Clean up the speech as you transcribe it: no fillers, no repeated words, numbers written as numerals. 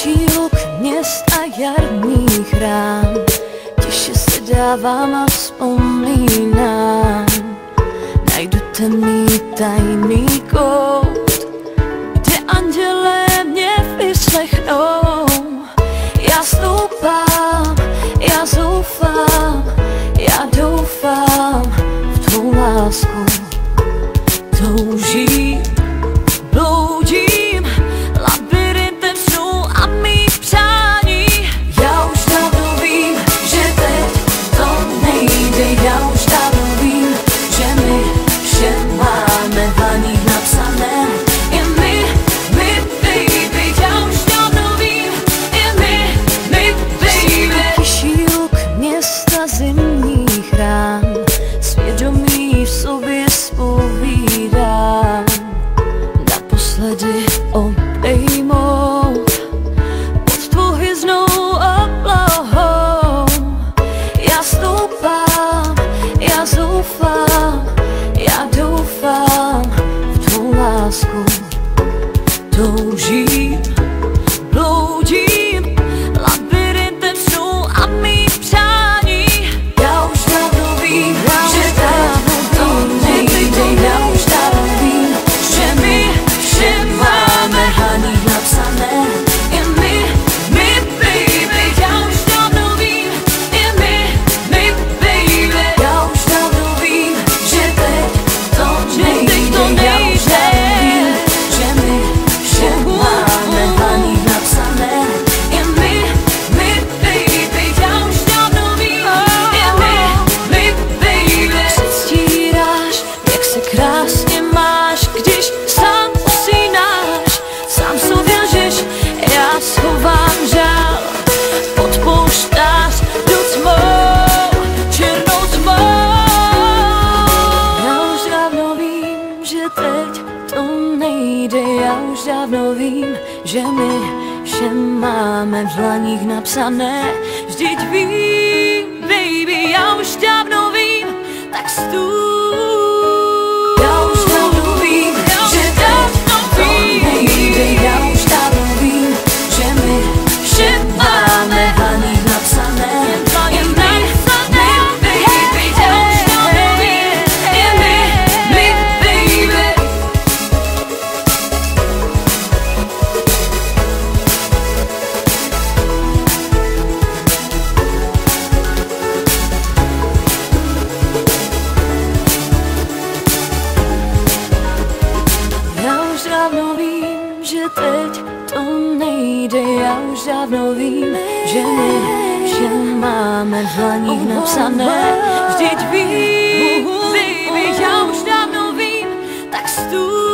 tichý luk měst a jarních rán, tiše se dávám a vzpomínám. Najdu temný tajný kout, kde andělé mě vyslechnou. Já stoupám, já zoufám, já doufám v tvou lásku. Toužím, bloudím labirintem snů a mých přání. Já už dávno vím, že teď to nejde. Já už dávno vím, že my vše máme v dlaních napsané. Je my, baby. Já už dávno vím, je my, baby. Tichý luk města zimních rán, svědomí v sobě zpovídám. Naposledy obejmout pod tvou hvězdnou oblohou. Já stoupám, já zoufám, já doufám v tvou lásku. Toužím, bloudím labirintem snů a mých přání. Já už dávno vím, že to nejde. Já už dávno vím, že my vše máme v dlaních napsané. Je my, baby. Já už dávno vím, je my, baby. Já už dávno vím, že teď to nejde. Já už dávno vím, že my vše máme v dlaních napsané. Je my, baby. Já už dávno vím, je my, baby. Předstíráš, jak se krásně máš, když sám usínáš, sám sobě lžeš, já schovám žál, odpouštáš do tmou, černou tmou. Já už dávno vím, že teď to nejde. Já už dávno vím, že my vše máme v dlaních napsané. Vždyť vím, baby, já už dávno vím, tak stůj. Já už dávno vím, že teď to nejde. Já už dávno vím, že my vše máme v dlaních napsané. Je my, baby. Já už dávno vím, je my, baby. Já už dávno vím, že teď to nejde. Já už dávno vím, že my vše máme v dlaních napsané. Vždyť vím, baby, já už dávno vím, tak stůj.